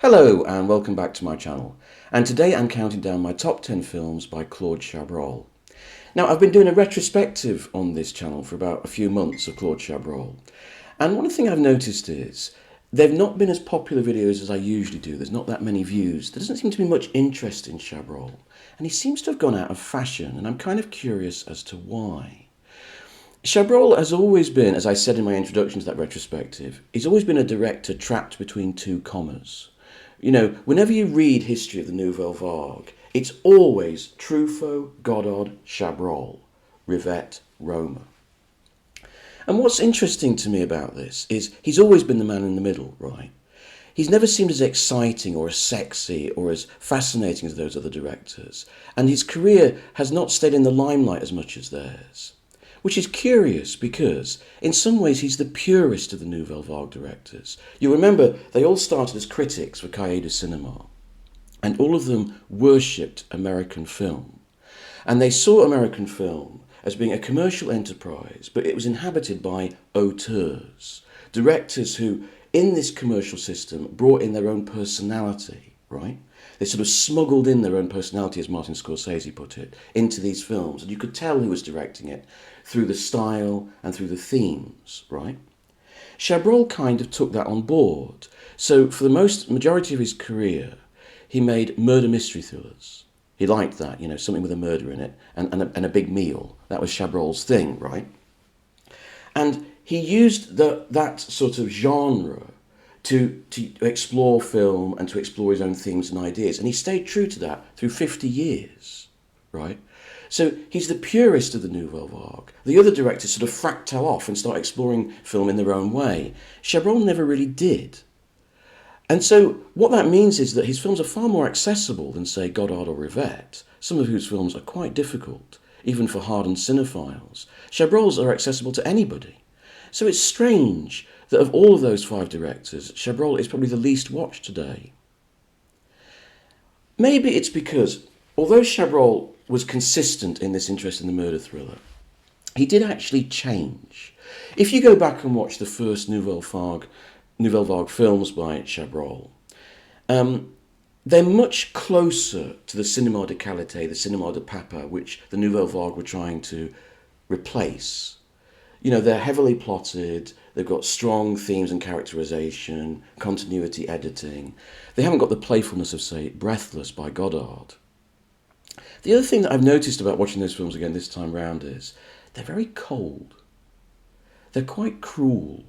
Hello and welcome back to my channel, and today I'm counting down my top 10 films by Claude Chabrol. Now, I've been doing a retrospective on this channel for about a few months of Claude Chabrol, and one thing I've noticed is they've not been as popular videos as I usually do. There's not that many views. There doesn't seem to be much interest in Chabrol, and he seems to have gone out of fashion, and I'm kind of curious as to why. Chabrol has always been, as I said in my introduction to that retrospective, he's always been a director trapped between two commas. You know, whenever you read history of the Nouvelle Vague, it's always Truffaut, Godard, Chabrol, Rivette, Roma. And what's interesting to me about this is he's always been the man in the middle, right? He's never seemed as exciting or as sexy or as fascinating as those other directors, and his career has not stayed in the limelight as much as theirs. Which is curious because, in some ways, he's the purest of the Nouvelle Vague directors. You remember, they all started as critics for Cahiers du Cinéma, and all of them worshipped American film. And they saw American film as being a commercial enterprise, but it was inhabited by auteurs, directors who, in this commercial system, brought in their own personality, right? They sort of smuggled in their own personality, as Martin Scorsese put it, into these films. And you could tell who was directing it through the style and through the themes, right? Chabrol kind of took that on board. So for the majority of his career, he made murder mystery thrillers. He liked that, you know, something with a murder in it and a big meal. That was Chabrol's thing, right? And he used that sort of genre to explore film and to explore his own themes and ideas. And he stayed true to that through 50 years, right? So he's the purest of the Nouvelle Vague. The other directors sort of fractal off and start exploring film in their own way. Chabrol never really did. And so what that means is that his films are far more accessible than, say, Godard or Rivette, some of whose films are quite difficult, even for hardened cinephiles. Chabrol's are accessible to anybody. So it's strange that of all of those five directors, Chabrol is probably the least watched today. Maybe it's because, although Chabrol was consistent in this interest in the murder thriller, he did actually change. If you go back and watch the first Nouvelle Vague films by Chabrol, they're much closer to the cinéma de qualité, the cinéma de papa, which the Nouvelle Vague were trying to replace. You know, they're heavily plotted, they've got strong themes and characterization, continuity editing. They haven't got the playfulness of, say, Breathless by Godard. The other thing that I've noticed about watching those films again this time round is they're very cold. They're quite cruel.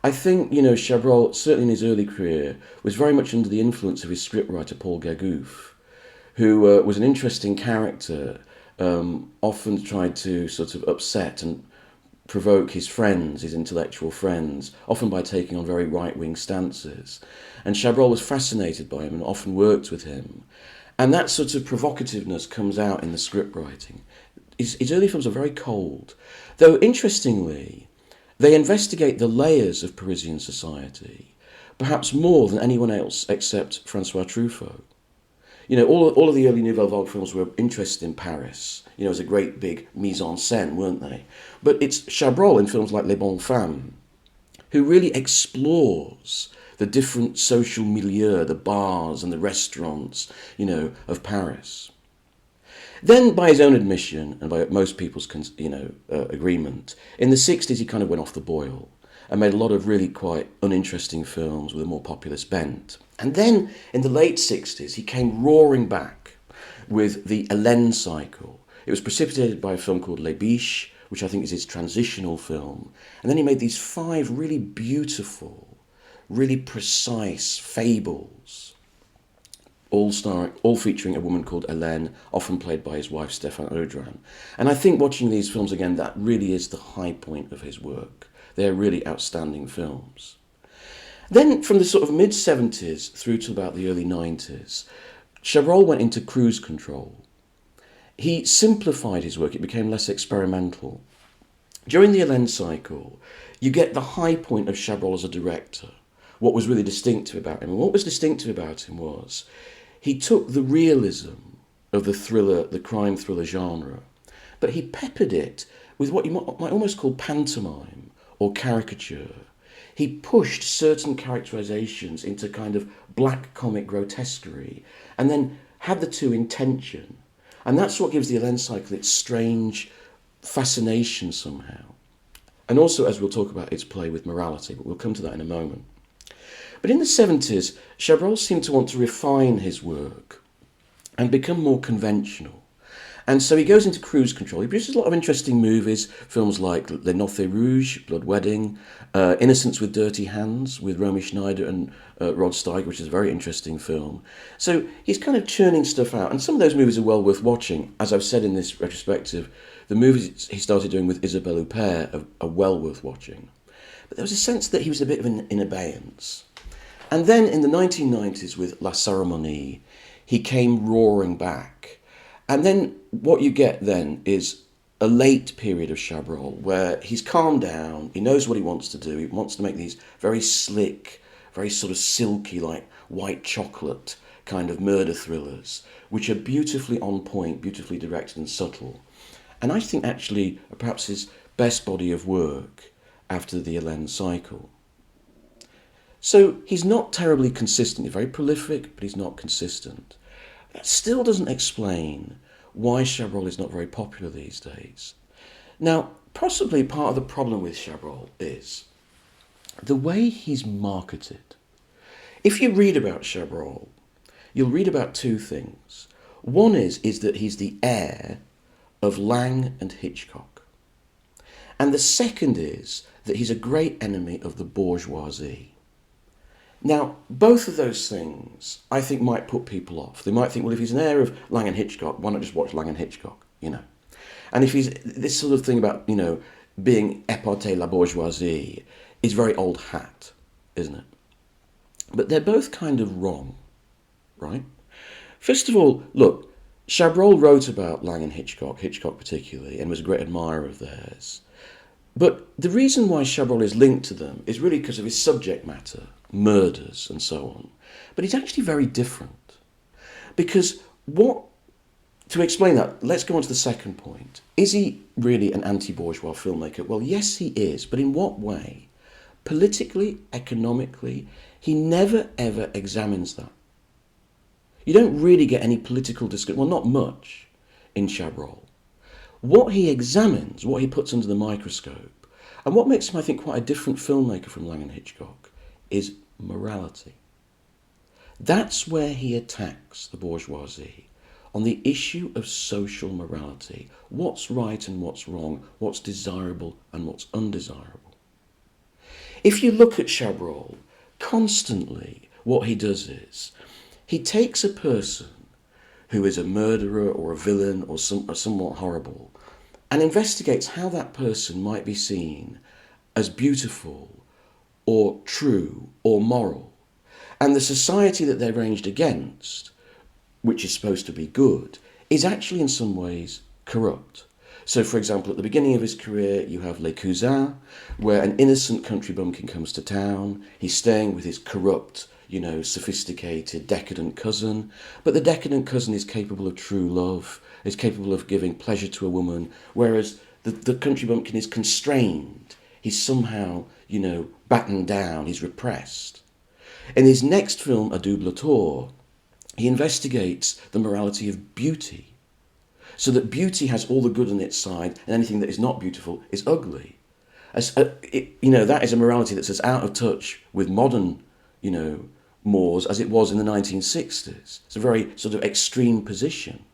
I think, you know, Chabrol, certainly in his early career, was very much under the influence of his scriptwriter Paul Gauguin, who was an interesting character, often tried to sort of upset and provoke his friends, his intellectual friends, often by taking on very right-wing stances. And Chabrol was fascinated by him and often worked with him. And that sort of provocativeness comes out in the script writing. His early films are very cold, though interestingly, they investigate the layers of Parisian society, perhaps more than anyone else except Francois Truffaut. You know, all of the early Nouvelle Vague films were interested in Paris, you know, as a great big mise-en-scène, weren't they? But it's Chabrol in films like Les Bonnes Femmes who really explores the different social milieu, the bars and the restaurants, you know, of Paris. Then, by his own admission, and by most people's, agreement, in the 60s he kind of went off the boil and made a lot of really quite uninteresting films with a more populist bent. And then, in the late 60s, he came roaring back with the Hélène cycle. It was precipitated by a film called Les Biches, which I think is his transitional film. And then he made these five really beautiful, really precise fables, all featuring a woman called Hélène, often played by his wife Stéphane Audran. And I think watching these films again, that really is the high point of his work. They're really outstanding films. Then from the sort of mid-70s through to about the early 90s, Chabrol went into cruise control. He simplified his work, it became less experimental. During the Hélène cycle, you get the high point of Chabrol as a director, what was really distinctive about him. And what was distinctive about him was he took the realism of the thriller, the crime thriller genre, but he peppered it with what you might almost call pantomime or caricature. he pushed certain characterizations into kind of black comic grotesquerie and then had the two in tension. And that's what gives the Hélène cycle its strange fascination somehow. And also, as we'll talk about, its play with morality, but we'll come to that in a moment. But in the 70s, Chabrol seemed to want to refine his work and become more conventional. And so he goes into cruise control. He produces a lot of interesting movies, films like Les Noces Rouges, Blood Wedding, Innocence with Dirty Hands with Romy Schneider and Rod Steiger, which is a very interesting film. So he's kind of churning stuff out. And some of those movies are well worth watching. As I've said in this retrospective, the movies he started doing with Isabelle Huppert are well worth watching. But there was a sense that he was a bit of in abeyance. And then in the 1990s with La Cérémonie, he came roaring back. And then what you get then is a late period of Chabrol where he's calmed down, he knows what he wants to do, he wants to make these very slick, very sort of silky, like white chocolate kind of murder thrillers, which are beautifully on point, beautifully directed and subtle. And I think actually perhaps his best body of work after the Hélène cycle. So he's not terribly consistent, he's very prolific, but he's not consistent. That still doesn't explain why Chabrol is not very popular these days. Now, possibly part of the problem with Chabrol is the way he's marketed. If you read about Chabrol, you'll read about two things. One is that he's the heir of Lang and Hitchcock. And the second is that he's a great enemy of the bourgeoisie. Now, both of those things, I think, might put people off. They might think, well, if he's an heir of Lang and Hitchcock, why not just watch Lang and Hitchcock, you know? And if he's this sort of thing about, you know, being épaté la bourgeoisie is very old hat, isn't it? But they're both kind of wrong, right? First of all, look, Chabrol wrote about Lang and Hitchcock particularly, and was a great admirer of theirs. But the reason why Chabrol is linked to them is really because of his subject matter, murders and so on. But he's actually very different. Because to explain that, let's go on to the second point. Is he really an anti-bourgeois filmmaker? Well, yes, he is. But in what way? Politically, economically, he never ever examines that. You don't really get any political discussion, well, not much, in Chabrol. What he examines, what he puts under the microscope, and what makes him, I think, quite a different filmmaker from Lang and Hitchcock, is morality. That's where he attacks the bourgeoisie, on the issue of social morality. What's right and what's wrong, what's desirable and what's undesirable. If you look at Chabrol, constantly what he does is, he takes a person who is a murderer or a villain or somewhat horrible, and investigates how that person might be seen as beautiful or true or moral. And the society that they're ranged against, which is supposed to be good, is actually in some ways corrupt. So, for example, at the beginning of his career, you have Les Cousins, where an innocent country bumpkin comes to town. He's staying with his corrupt, sophisticated, decadent cousin. But the decadent cousin is capable of true love, is capable of giving pleasure to a woman, whereas the country bumpkin is constrained. He's somehow, battened down, he's repressed. In his next film, A Double Tour, he investigates the morality of beauty, so that beauty has all the good on its side, and anything that is not beautiful is ugly. That is a morality that's as out of touch with modern, mores as it was in the 1960s. It's a very sort of extreme position,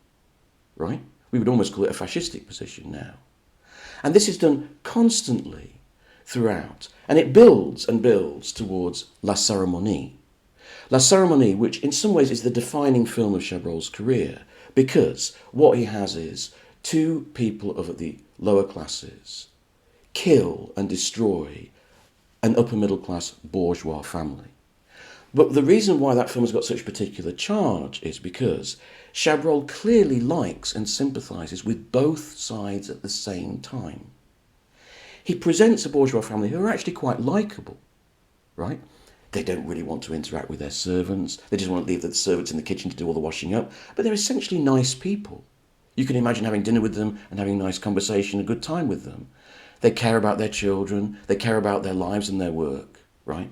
right? We would almost call it a fascistic position now. And this is done constantly throughout, and it builds and builds towards La Cérémonie. La Cérémonie, which in some ways is the defining film of Chabrol's career, because what he has is two people of the lower classes kill and destroy an upper middle class bourgeois family. But the reason why that film has got such particular charge is because Chabrol clearly likes and sympathises with both sides at the same time. He presents a bourgeois family who are actually quite likeable, right? They don't really want to interact with their servants. They just want to leave the servants in the kitchen to do all the washing up. But they're essentially nice people. You can imagine having dinner with them and having a nice conversation, a good time with them. They care about their children. They care about their lives and their work, right?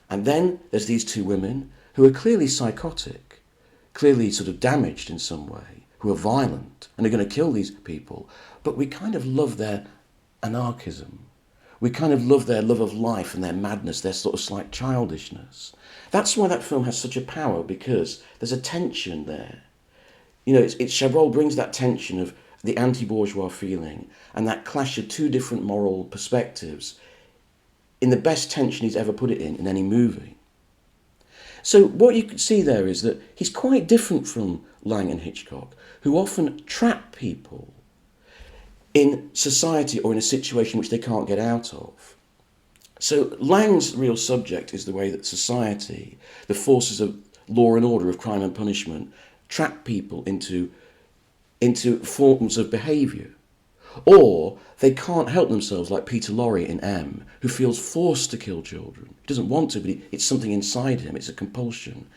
And then there's these two women who are clearly psychotic, clearly sort of damaged in some way, who are violent and are going to kill these people. But we kind of love their anarchism. We kind of love their love of life and their madness, their sort of slight childishness. That's why that film has such a power, because there's a tension there. You know, it's Chabrol brings that tension of the anti-bourgeois feeling and that clash of two different moral perspectives in the best tension he's ever put it in any movie. So what you can see there is that he's quite different from Lang and Hitchcock, who often trap people in society or in a situation which they can't get out of. So Lang's real subject is the way that society, the forces of law and order, of crime and punishment, trap people into forms of behaviour. Or they can't help themselves, like Peter Lorre in M, who feels forced to kill children. He doesn't want to, but it's something inside him, it's a compulsion.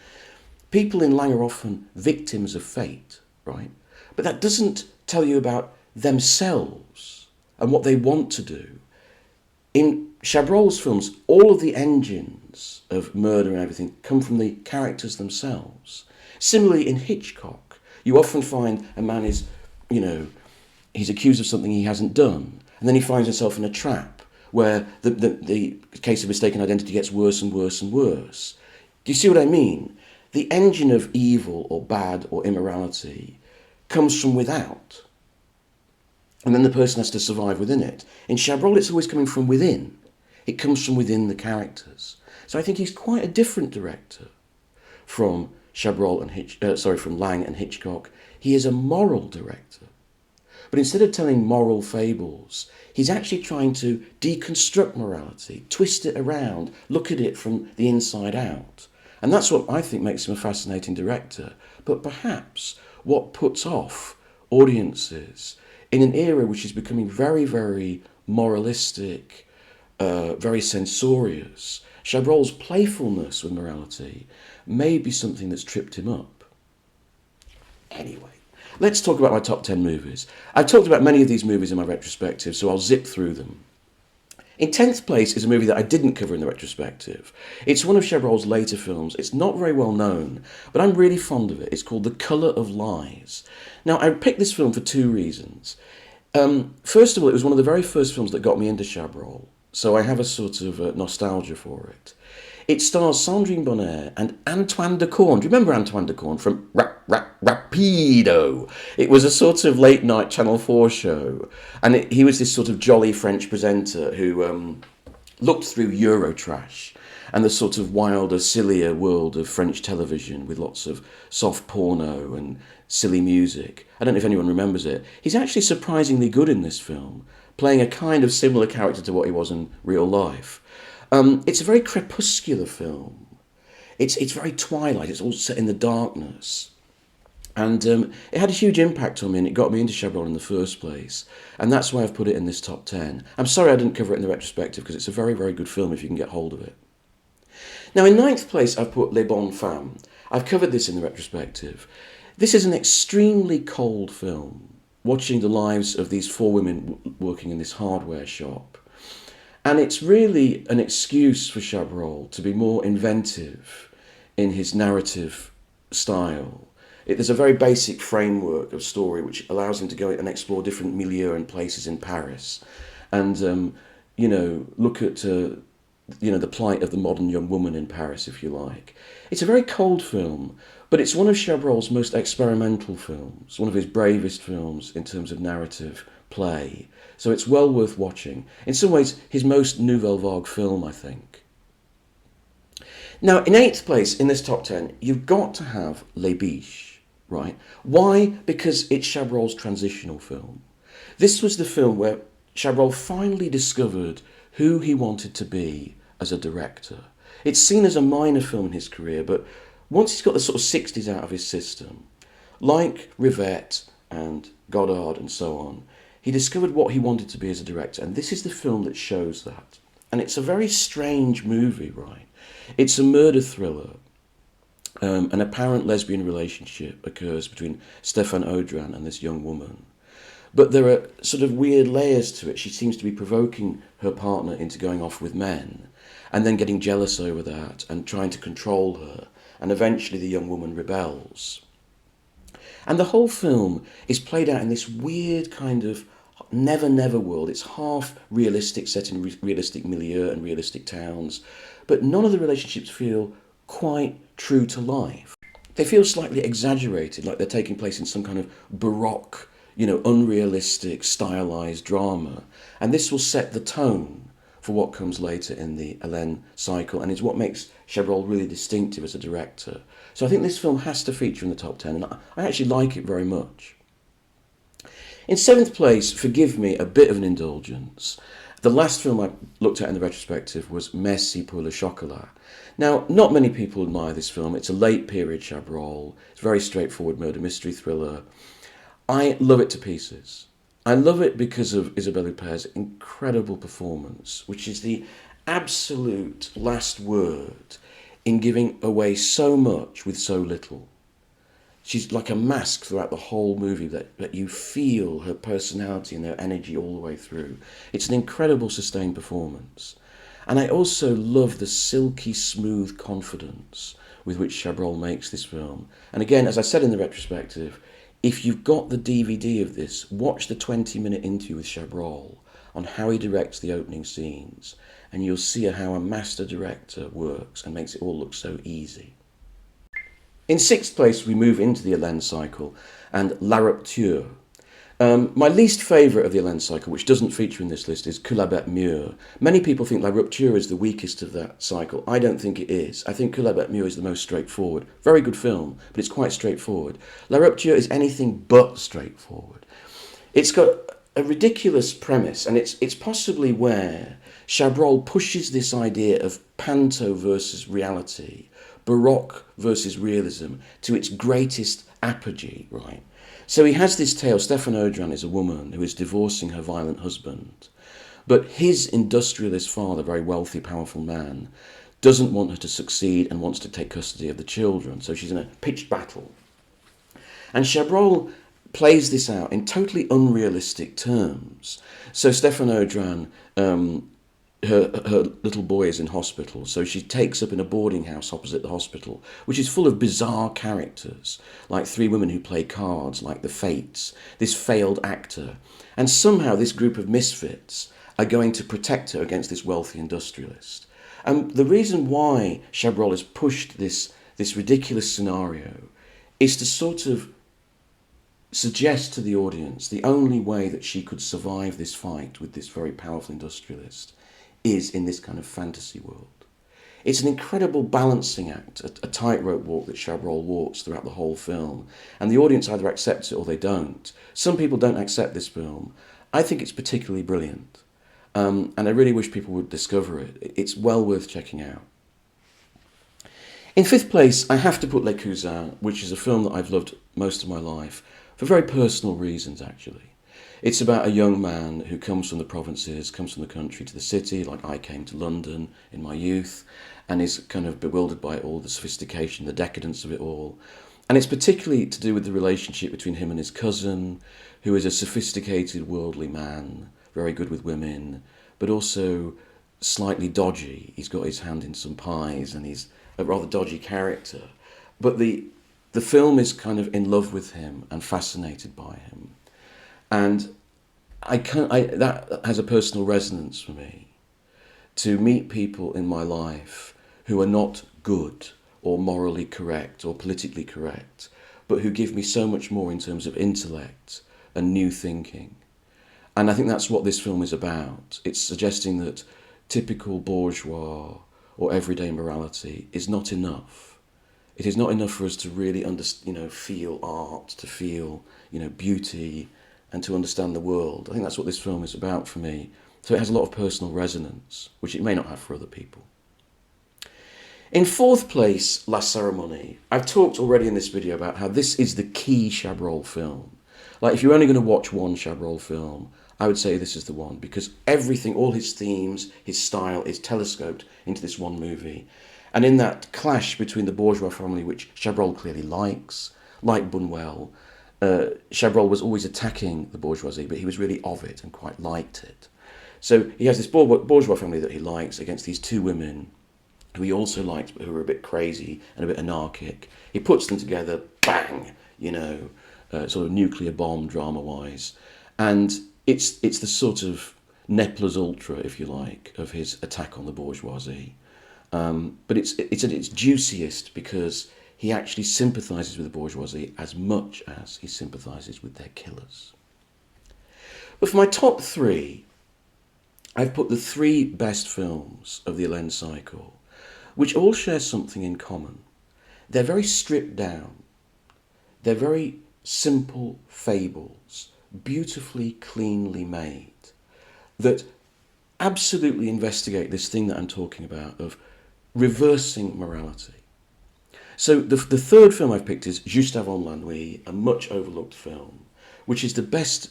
People in Lang are often victims of fate, right? But that doesn't tell you about themselves and what they want to do. In Chabrol's films, all of the engines of murder and everything come from the characters themselves. Similarly, in Hitchcock, you often find a man is, he's accused of something he hasn't done, and then he finds himself in a trap where the case of mistaken identity gets worse and worse and worse. Do you see what I mean? The engine of evil or bad or immorality comes from without, and then the person has to survive within it. In Chabrol, it's always coming from within. It comes from within the characters. So I think he's quite a different director from from Lang and Hitchcock. He is a moral director. But instead of telling moral fables, he's actually trying to deconstruct morality, twist it around, look at it from the inside out. And that's what I think makes him a fascinating director. But perhaps what puts off audiences in an era which is becoming very, very moralistic, very censorious, Chabrol's playfulness with morality may be something that's tripped him up. Anyway, let's talk about my top 10 movies. I've talked about many of these movies in my retrospective, so I'll zip through them. In 10th place is a movie that I didn't cover in the retrospective. It's one of Chabrol's later films. It's not very well known, but I'm really fond of it. It's called The Colour of Lies. Now, I picked this film for two reasons. First of all, it was one of the very first films that got me into Chabrol, so I have a sort of nostalgia for it. It stars Sandrine Bonnaire and Antoine de Caunes. Do you remember Antoine de Caunes from Rapido? It was a sort of late-night Channel 4 show, and he was this sort of jolly French presenter who looked through Eurotrash and the sort of wilder, sillier world of French television with lots of soft porno and silly music. I don't know if anyone remembers it. He's actually surprisingly good in this film, playing a kind of similar character to what he was in real life. It's a very crepuscular film. It's very twilight. It's all set in the darkness. And it had a huge impact on me, and it got me into Chabrol in the first place. And that's why I've put it in this top 10. I'm sorry I didn't cover it in the retrospective, because it's a very, very good film if you can get hold of it. Now, in 9th place, I've put Les Bonnes Femmes. I've covered this in the retrospective. This is an extremely cold film, watching the lives of these four women working in this hardware shop. And it's really an excuse for Chabrol to be more inventive in his narrative style. There's a very basic framework of story which allows him to go and explore different milieux and places in Paris and, look at, the plight of the modern young woman in Paris, if you like. It's a very cold film, but it's one of Chabrol's most experimental films, one of his bravest films in terms of narrative play. So it's well worth watching. In some ways, his most Nouvelle Vague film, I think. Now, in 8th place in this top 10, you've got to have Les Biches, right? Why? Because it's Chabrol's transitional film. This was the film where Chabrol finally discovered who he wanted to be as a director. It's seen as a minor film in his career, but once he's got the sort of 60s out of his system, like Rivette and Godard and so on, he discovered what he wanted to be as a director, and this is the film that shows that. And it's a very strange movie, right? It's a murder thriller. An apparent lesbian relationship occurs between Stéphane Audran and this young woman. But there are sort of weird layers to it. She seems to be provoking her partner into going off with men. and then getting jealous over that and trying to control her, and eventually the young woman rebels. And the whole film is played out in this weird kind of never world. It's half realistic, set in realistic milieu and realistic towns, but none of the relationships feel quite true to life. They feel slightly exaggerated, like they're taking place in some kind of baroque, unrealistic, stylized drama. And this will set the tone for what comes later in the Hélène cycle, and is what makes Chabrol really distinctive as a director. So I think this film has to feature in the top 10, and I actually like it very much. In seventh place, forgive me a bit of an indulgence, the last film I looked at in the retrospective was Merci pour le chocolat. Now, not many people admire this film. It's a late period Chabrol. It's a very straightforward murder mystery thriller. I love it to pieces. I love it because of Isabelle Huppert's incredible performance, which is the absolute last word in giving away so much with so little. She's like a mask throughout the whole movie that you feel her personality and her energy all the way through. It's an incredible sustained performance. And I also love the silky smooth confidence with which Chabrol makes this film. And again, as I said in the retrospective, if you've got the DVD of this, watch the 20-minute interview with Chabrol on how he directs the opening scenes, and you'll see how a master director works and makes it all look so easy. In sixth place, we move into the Hélène cycle and La Rupture. My least favourite of the Hélène cycle, which doesn't feature in this list, is Que la Bête Meurt. Many people think La Rupture is the weakest of that cycle. I don't think it is. I think Que la Bête Meurt is the most straightforward. Very good film, but it's quite straightforward. La Rupture is anything but straightforward. It's got a ridiculous premise, and it's possibly where Chabrol pushes this idea of panto versus reality, Baroque versus realism, to its greatest apogee, right? So he has this tale. Stéphane Audran is a woman who is divorcing her violent husband, but his industrialist father, very wealthy, powerful man, doesn't want her to succeed and wants to take custody of the children. So she's in a pitched battle. And Chabrol plays this out in totally unrealistic terms. So Stéphane Audran, her little boy is in hospital, so she takes up in a boarding house opposite the hospital, which is full of bizarre characters, like three women who play cards, like the Fates, this failed actor. And somehow this group of misfits are going to protect her against this wealthy industrialist. And the reason why Chabrol has pushed this ridiculous scenario is to sort of suggest to the audience the only way that she could survive this fight with this very powerful industrialist is in this kind of fantasy world. It's an incredible balancing act, a tightrope walk that Chabrol walks throughout the whole film, and the audience either accepts it or they don't. Some people don't accept this film. I think it's particularly brilliant, and I really wish people would discover it. It's well worth checking out. In fifth place, I have to put Les Cousins, which is a film that I've loved most of my life, for very personal reasons, actually. It's about a young man who comes from the provinces, comes from the country to the city, like I came to London in my youth, and is kind of bewildered by all the sophistication, the decadence of it all. And it's particularly to do with the relationship between him and his cousin, who is a sophisticated, worldly man, very good with women, but also slightly dodgy. He's got his hand in some pies, and he's a rather dodgy character. But the film is kind of in love with him and fascinated by him. And that has a personal resonance for me, to meet people in my life who are not good or morally correct or politically correct, but who give me so much more in terms of intellect and new thinking. And I think that's what this film is about. It's suggesting that typical bourgeois or everyday morality is not enough. It is not enough for us to really feel art, to feel beauty, and to understand the world. I think that's what this film is about for me. So it has a lot of personal resonance, which it may not have for other people. In fourth place, La Cérémonie. I've talked already in this video about how this is the key Chabrol film. Like, if you're only going to watch one Chabrol film, I would say this is the one, because everything, all his themes, his style, is telescoped into this one movie. And in that clash between the bourgeois family, which Chabrol clearly likes, like Buñuel, Chabrol was always attacking the bourgeoisie, but he was really of it and quite liked it. So he has this bourgeois family that he likes against these two women who he also likes, but who are a bit crazy and a bit anarchic. He puts them together, bang, sort of nuclear bomb drama-wise. And it's the sort of ne plus ultra, if you like, of his attack on the bourgeoisie. But it's at its juiciest because he actually sympathises with the bourgeoisie as much as he sympathises with their killers. But for my top three, I've put the three best films of the Hélène cycle, which all share something in common. They're very stripped down. They're very simple fables, beautifully, cleanly made, that absolutely investigate this thing that I'm talking about of reversing morality. So the third film I've picked is Juste avant la nuit, a much overlooked film, which is the best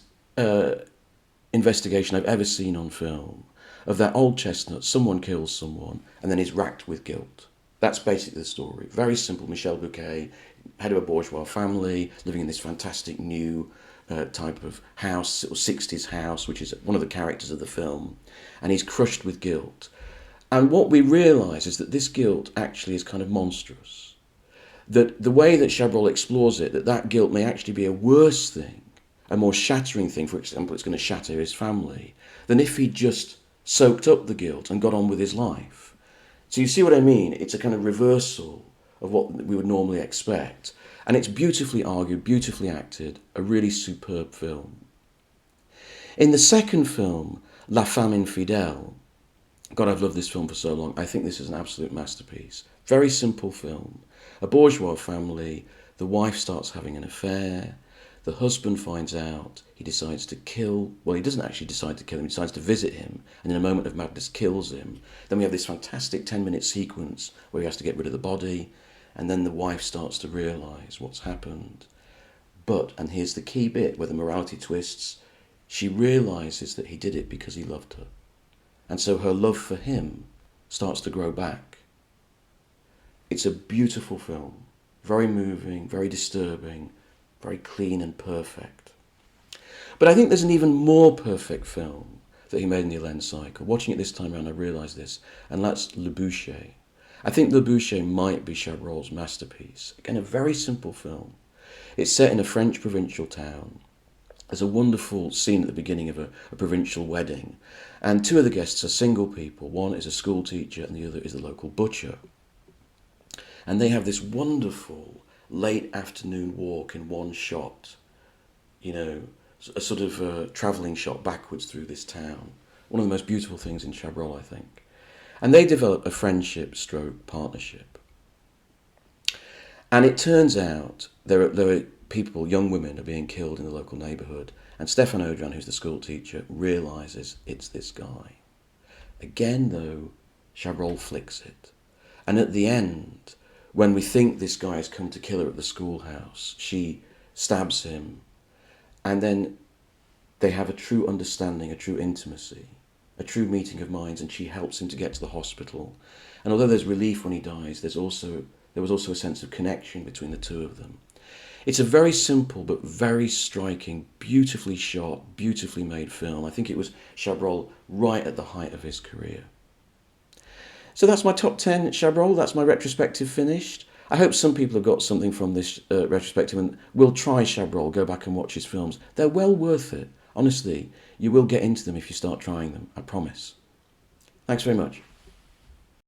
investigation I've ever seen on film of that old chestnut, someone kills someone and then is racked with guilt. That's basically the story. Very simple. Michel Bouquet, head of a bourgeois family, living in this fantastic new type of house, sort of 60s house, which is one of the characters of the film, and he's crushed with guilt. And what we realise is that this guilt actually is kind of monstrous. That the way that Chabrol explores it, that guilt may actually be a worse thing, a more shattering thing, for example, it's going to shatter his family, than if he just soaked up the guilt and got on with his life. So you see what I mean? It's a kind of reversal of what we would normally expect. And it's beautifully argued, beautifully acted, a really superb film. In the second film, La Femme Infidèle, God, I've loved this film for so long. I think this is an absolute masterpiece. Very simple film. A bourgeois family, the wife starts having an affair, the husband finds out, he decides to kill, well, he doesn't actually decide to kill him, he decides to visit him, and in a moment of madness kills him. Then we have this fantastic 10-minute sequence where he has to get rid of the body, and then the wife starts to realise what's happened. But, and here's the key bit where the morality twists, she realises that he did it because he loved her. And so her love for him starts to grow back. It's a beautiful film, very moving, very disturbing, very clean and perfect. But I think there's an even more perfect film that he made in the Hélène cycle. Watching it this time around, I realised this, and that's Le Boucher. I think Le Boucher might be Chabrol's masterpiece. Again, a very simple film. It's set in a French provincial town. There's a wonderful scene at the beginning of a provincial wedding, and two of the guests are single people. One is a school teacher and the other is the local butcher. And they have this wonderful late afternoon walk in one shot, a sort of travelling shot backwards through this town. One of the most beautiful things in Chabrol, I think. And they develop a friendship stroke partnership. And it turns out there are people, young women, are being killed in the local neighbourhood, and Stéphane Audran, who's the school teacher, realises it's this guy. Again, though, Chabrol flicks it. And at the end, when we think this guy has come to kill her at the schoolhouse, she stabs him, and then they have a true understanding, a true intimacy, a true meeting of minds, and she helps him to get to the hospital. And although there's relief when he dies, there was also a sense of connection between the two of them. It's a very simple but very striking, beautifully shot, beautifully made film. I think it was Chabrol right at the height of his career. So that's my top 10 Chabrol, that's my retrospective finished. I hope some people have got something from this retrospective and will try Chabrol, go back and watch his films. They're well worth it. Honestly, you will get into them if you start trying them, I promise. Thanks very much.